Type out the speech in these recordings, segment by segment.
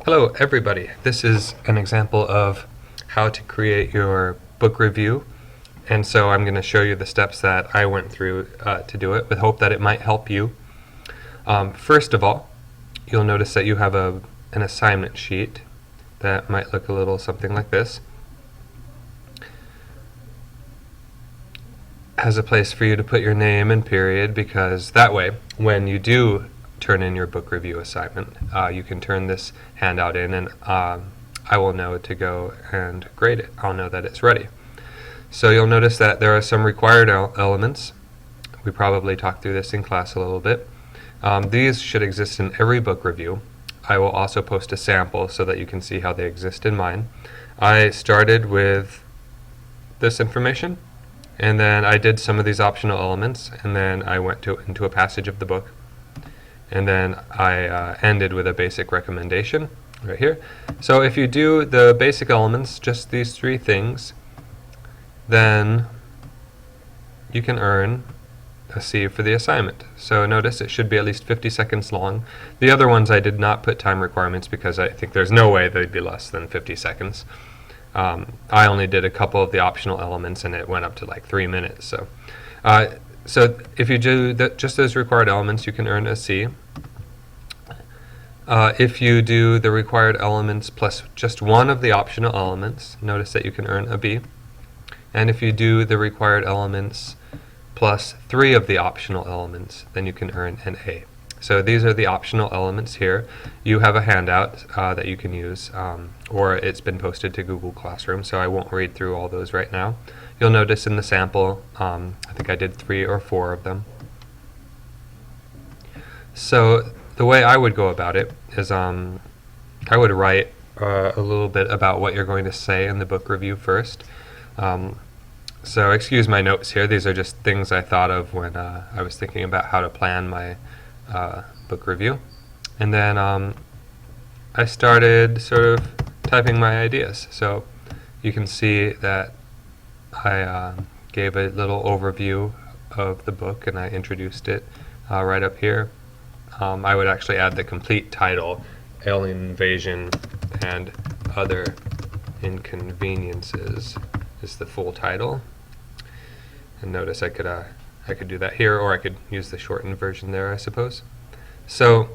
Hello everybody, this is an example of how to create your book review, and so I'm going to show you the steps that I went through to do it with hope that it might help you. First of all, you'll notice that you have an assignment sheet that might look a little something like this. Has a place for you to put your name and period, because that way when you do turn in your book review assignment, you can turn this handout in and I will know to go and grade it. I'll know that it's ready. So you'll notice that there are some required elements. We probably talked through this in class a little bit. These should exist in every book review. I will also post a sample so that you can see how they exist in mine. I started with this information, and then I did some of these optional elements, and then I went into a passage of the book. And then I ended with a basic recommendation right here. So if you do the basic elements, just these three things, then you can earn a C for the assignment. So notice it should be at least 50 seconds long. The other ones I did not put time requirements because I think there's no way they'd be less than 50 seconds. I only did a couple of the optional elements and it went up to like 3 minutes. So if you do just those required elements, you can earn a C. If you do the required elements plus just one of the optional elements, notice that you can earn a B. And if you do the required elements plus 3 of the optional elements, then you can earn an A. So these are the optional elements here. You have a handout that you can use, or it's been posted to Google Classroom, so I won't read through all those right now. You'll notice in the sample, I think I did 3 or 4 of them. So the way I would go about it is I would write a little bit about what you're going to say in the book review first. So excuse my notes here. These are just things I thought of when I was thinking about how to plan my book review. And then I started sort of typing my ideas. So you can see that I gave a little overview of the book and I introduced it right up here. I would actually add the complete title, Alien Invasion and Other Inconveniences is the full title. And notice I could do that here, or I could use the shortened version there, I suppose. So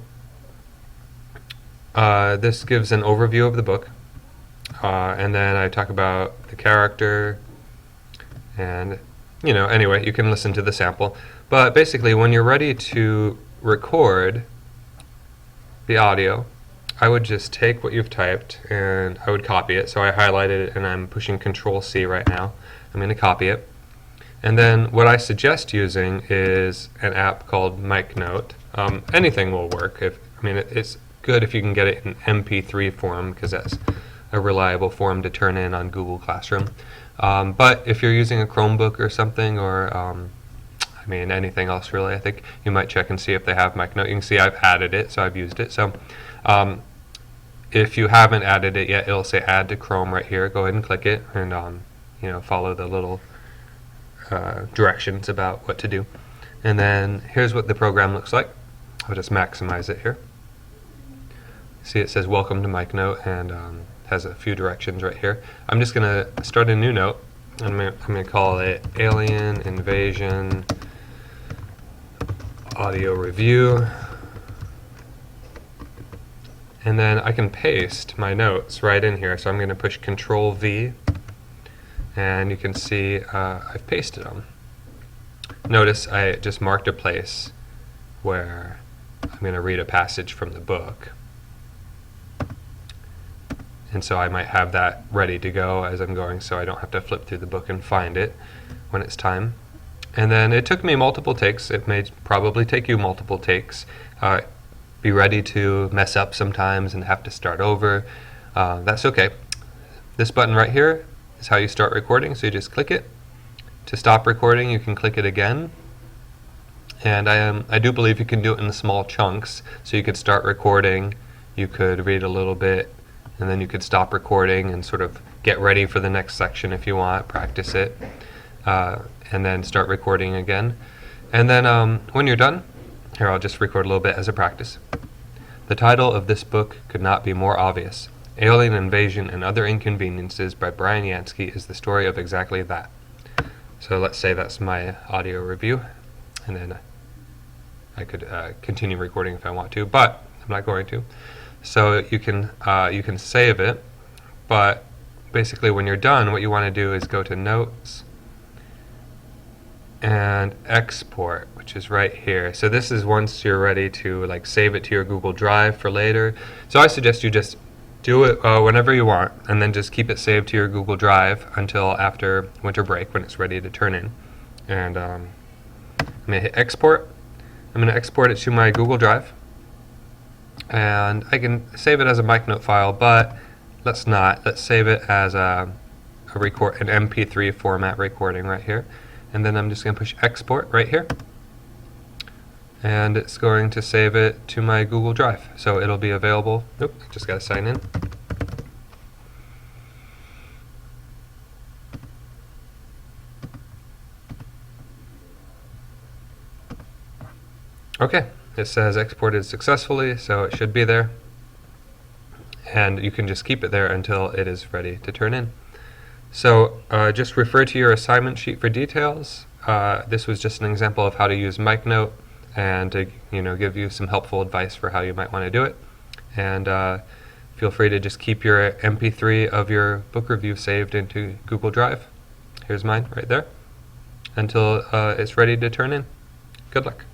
this gives an overview of the book, and then I talk about the character, and anyway, you can listen to the sample. But basically, when you're ready to record the audio, I would just take what you've typed and I would copy it. So I highlighted it and I'm pushing Control-C right now. I'm going to copy it. And then what I suggest using is an app called MicNote. Anything will work. It's good if you can get it in MP3 form, because that's a reliable form to turn in on Google Classroom. But if you're using a Chromebook or something, or anything else really, I think you might check and see if they have MicNote. You can see I've added it, so I've used it. So if you haven't added it yet, it'll say Add to Chrome right here. Go ahead and click it, and follow the little directions about what to do. And then here's what the program looks like. I'll just maximize it here. See, it says Welcome to MicNote, and has a few directions right here. I'm just going to start a new note. I'm going to call it Alien Invasion Audio Review. And then I can paste my notes right in here. So I'm going to push Control-V, and you can see I've pasted them. Notice I just marked a place where I'm going to read a passage from the book. And so I might have that ready to go as I'm going, so I don't have to flip through the book and find it when it's time. And then it took me multiple takes. It may probably take you multiple takes. Be ready to mess up sometimes and have to start over. That's okay. This button right here is how you start recording, so you just click it. To stop recording, you can click it again. And I do believe you can do it in small chunks, so you could start recording, you could read a little bit, and then you could stop recording and sort of get ready for the next section if you want, practice it, and then start recording again. And then when you're done, here I'll just record a little bit as a practice. The title of this book could not be more obvious. Alien Invasion and Other Inconveniences by Brian Yansky is the story of exactly that. So let's say that's my audio review, and then I could continue recording if I want to, but I'm not going to. So you can save it, but basically when you're done, what you want to do is go to Notes and Export, which is right here. So this is once you're ready to like save it to your Google Drive for later. So I suggest you just do it whenever you want, and then just keep it saved to your Google Drive until after winter break when it's ready to turn in. And I'm going to hit Export. I'm going to export it to my Google Drive, and I can save it as a MicNote file, but let's not. Let's save it as an MP3 format recording right here. And then I'm just going to push Export right here, and it's going to save it to my Google Drive. So it'll be available. Nope, I just got to sign in. Okay, it says exported successfully, so it should be there. And you can just keep it there until it is ready to turn in. So just refer to your assignment sheet for details. This was just an example of how to use MicNote and to give you some helpful advice for how you might want to do it. And feel free to just keep your MP3 of your book review saved into Google Drive. Here's mine right there until it's ready to turn in. Good luck.